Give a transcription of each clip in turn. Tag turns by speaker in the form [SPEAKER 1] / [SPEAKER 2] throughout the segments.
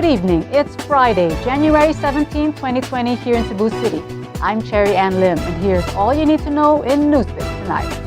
[SPEAKER 1] evening. It's Friday, January 17, 2020 here in Cebu City. I'm Cherry Ann Lim, and here's all you need to know in NewsBits tonight.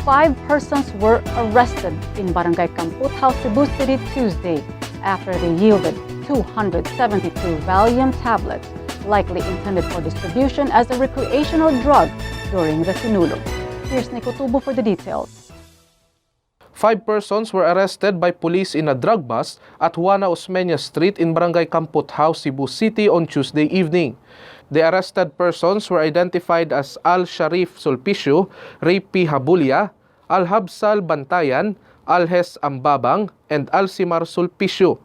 [SPEAKER 1] Five persons were arrested in Barangay Camput House, Cebu City Tuesday after they yielded 272 valium tablets, likely intended for distribution as a recreational drug during the Sinulog. Here's Nico Tubo for the details.
[SPEAKER 2] 5 persons were arrested by police in a drug bust at Juana Osmeña Street in Barangay Camput House, Cebu City on Tuesday evening. The arrested persons were identified as Al-Sharif Sulpicio, Ray P. Habulia, Al-Habsal Bantayan, Alhes Ambabang, and Alcimar Sulpicio.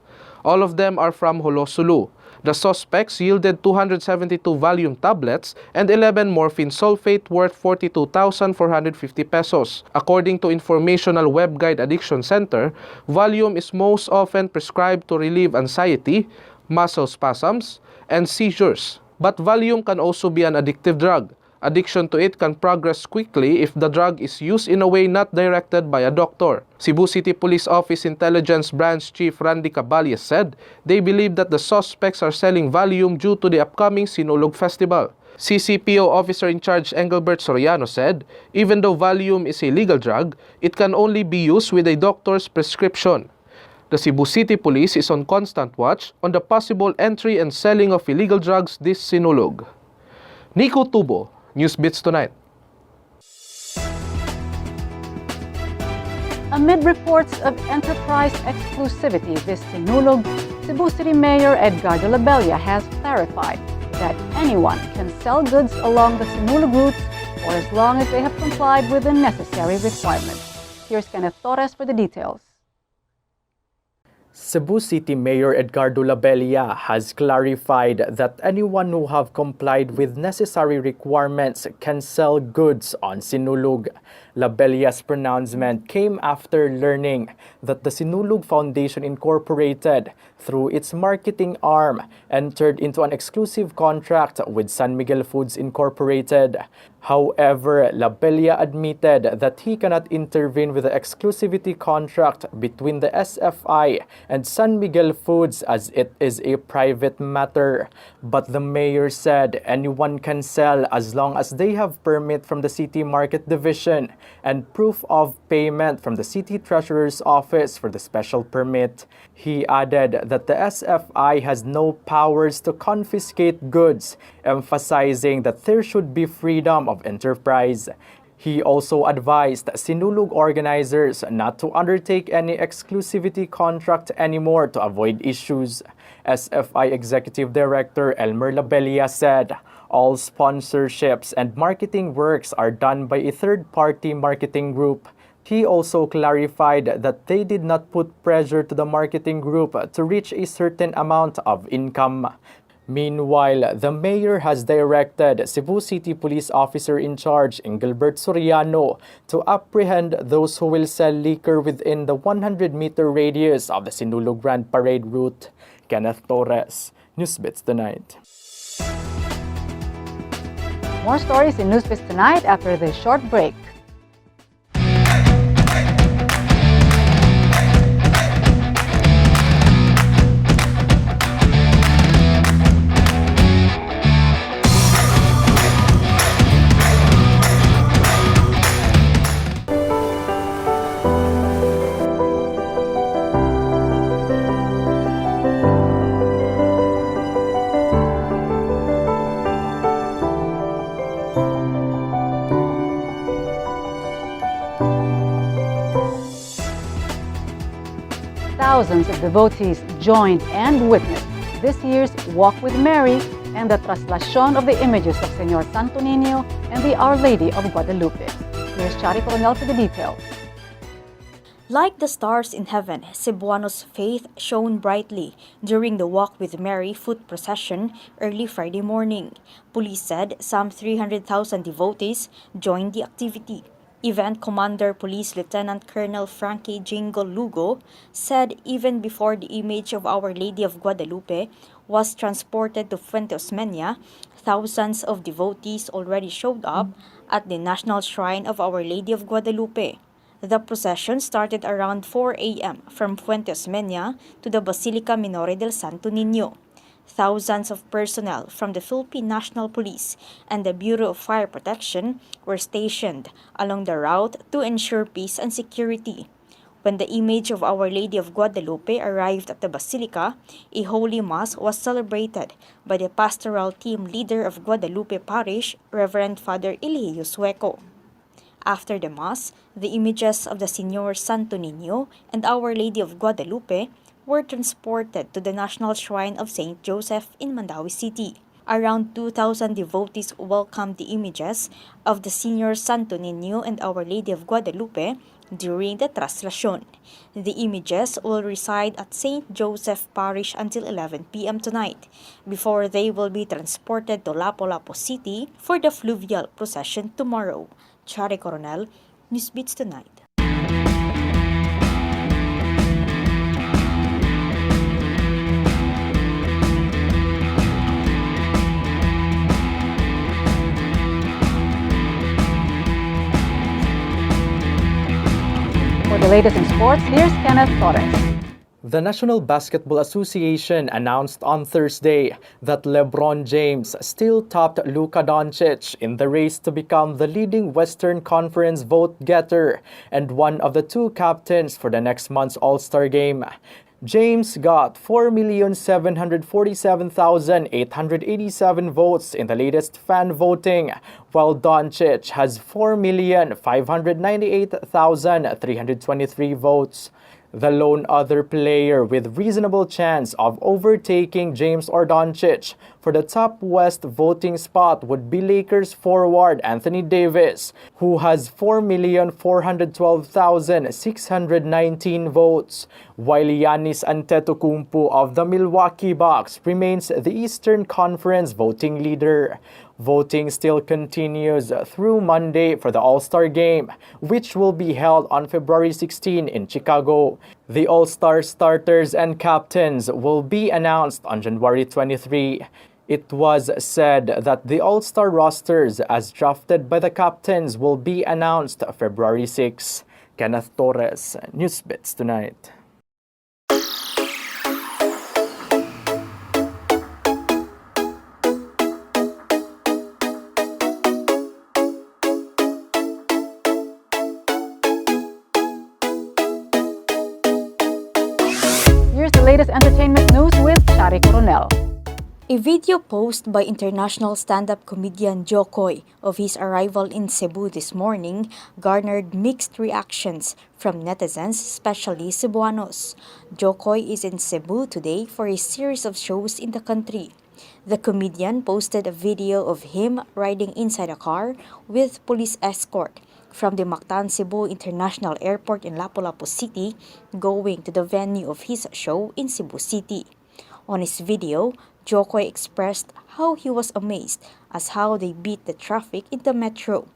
[SPEAKER 2] All of them are from Holosulu. The suspects yielded 272 valium tablets and 11 morphine sulfate worth 42,450 pesos. According to Informational Web Guide Addiction Center, valium is most often prescribed to relieve anxiety, muscle spasms, and seizures. But valium can also be an addictive drug. Addiction to it can progress quickly if the drug is used in a way not directed by a doctor. Cebu City Police Office Intelligence Branch Chief Randy Caballes said they believe that the suspects are selling valium due to the upcoming Sinulog Festival. CCPO Officer in Charge Engelbert Soriano said, even though valium is a legal drug, it can only be used with a doctor's prescription. The Cebu City Police is on constant watch on the possible entry and selling of illegal drugs this Sinulog. Nico Tubo, NewsBits Tonight.
[SPEAKER 1] Amid reports of enterprise exclusivity this Sinulog, Cebu City Mayor Edgardo Labella has clarified that anyone can sell goods along the Sinulog routes or as long as they have complied with the necessary requirements. Here's Kenneth Torres for the details.
[SPEAKER 3] Cebu City Mayor Edgardo Labella has clarified that anyone who have complied with necessary requirements can sell goods on Sinulog. Labella's pronouncement came after learning that the Sinulog Foundation Incorporated, through its marketing arm, entered into an exclusive contract with San Miguel Foods Incorporated. However, Labella admitted that he cannot intervene with the exclusivity contract between the SFI and San Miguel Foods as it is a private matter. But the mayor said anyone can sell as long as they have permit from the City Market Division and proof of payment from the City Treasurer's Office for the special permit. He added that the SFI has no powers to confiscate goods, emphasizing that there should be freedom of enterprise. He also advised Sinulog organizers not to undertake any exclusivity contract anymore to avoid issues. SFI Executive Director Elmer Labella said, all sponsorships and marketing works are done by a third-party marketing group. He also clarified that they did not put pressure to the marketing group to reach a certain amount of income. Meanwhile, the mayor has directed Cebu City Police Officer in Charge Engelbert Soriano to apprehend those who will sell liquor within the 100-meter radius of the Sinulog Grand Parade route. Kenneth Torres, NewsBits Tonight.
[SPEAKER 1] More stories in NewsBits Tonight after this short break. Thousands of devotees joined and witnessed this year's Walk with Mary and the traslación of the images of Señor Santo Niño and the Our Lady of Guadalupe. Here's Chari Coronel for the details.
[SPEAKER 4] Like the stars in heaven, Cebuanos' faith shone brightly during the Walk with Mary foot procession early Friday morning. Police said some 300,000 devotees joined the activity. Event Commander Police Lieutenant Colonel Frankie Jingo Lugo said even before the image of Our Lady of Guadalupe was transported to Fuente Osmeña, thousands of devotees already showed up at the National Shrine of Our Lady of Guadalupe. The procession started around 4 a.m. from Fuente Osmeña to the Basilica Minore del Santo Niño. Thousands of personnel from the Philippine National Police and the Bureau of Fire Protection were stationed along the route to ensure peace and security. When the image of Our Lady of Guadalupe arrived at the Basilica, a Holy Mass was celebrated by the pastoral team leader of Guadalupe Parish, Reverend Father Ilio Sueco. After the Mass, the images of the Señor Santo Niño and Our Lady of Guadalupe were transported to the National Shrine of St. Joseph in Mandaue City. Around 2,000 devotees welcomed the images of the Señor Santo Niño and Our Lady of Guadalupe during the traslación. The images will reside at St. Joseph Parish until 11 p.m. tonight, before they will be transported to Lapu-Lapu City for the fluvial procession tomorrow. Chari Coronel, NewsBits Tonight.
[SPEAKER 1] For the latest in sports, here's Kenneth Torres.
[SPEAKER 3] The National Basketball Association announced on Thursday that LeBron James still topped Luka Doncic in the race to become the leading Western Conference vote-getter and one of the two captains for the next month's All-Star Game. James got 4,747,887 votes in the latest fan voting, while Doncic has 4,598,323 votes. The lone other player with reasonable chance of overtaking James or Doncic for the top West voting spot would be Lakers forward Anthony Davis, who has 4,412,619 votes, while Giannis Antetokounmpo of the Milwaukee Bucks remains the Eastern Conference voting leader. Voting still continues through Monday for the All-Star Game, which will be held on February 16 in Chicago. The All-Star starters and captains will be announced on January 23. It was said that the All-Star rosters as drafted by the captains will be announced February 6. Kenneth Torres, NewsBits Tonight.
[SPEAKER 1] Here's the latest entertainment news with Chari Coronel.
[SPEAKER 4] A video post by international stand-up comedian Jokoy of his arrival in Cebu this morning garnered mixed reactions from netizens, especially Cebuanos. Jokoy is in Cebu today for a series of shows in the country. The comedian posted a video of him riding inside a car with police escort from the Mactan Cebu International Airport in Lapu-Lapu City going to the venue of his show in Cebu City. On his video, Jokoy expressed how he was amazed as how they beat the traffic in the metro.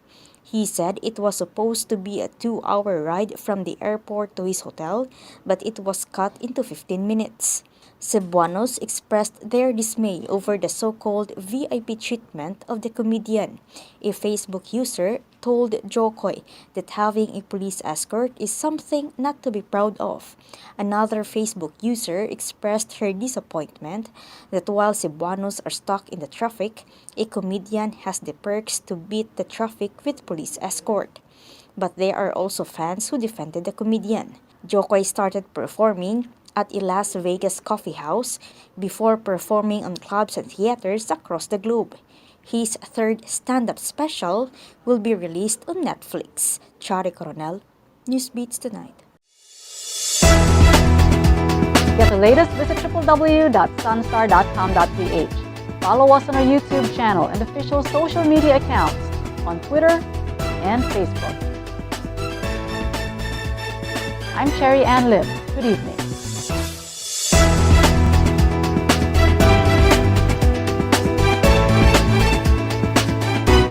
[SPEAKER 4] He said it was supposed to be a 2-hour ride from the airport to his hotel, but it was cut into 15 minutes. Cebuanos expressed their dismay over the so-called VIP treatment of the comedian. A Facebook user told Jokoy that having a police escort is something not to be proud of. Another Facebook user expressed her disappointment that while Cebuanos are stuck in the traffic, a comedian has the perks to beat the traffic with police escort. But there are also fans who defended the comedian. Jokoy started performing at a Las Vegas coffee house before performing on clubs and theaters across the globe. His third stand-up special will be released on Netflix. Chari Coronel, NewsBits Tonight.
[SPEAKER 1] Get the latest, visit www.sunstar.com.ph. Follow us on our YouTube channel and official social media accounts on Twitter and Facebook. I'm Cherry Ann Lim. Good evening.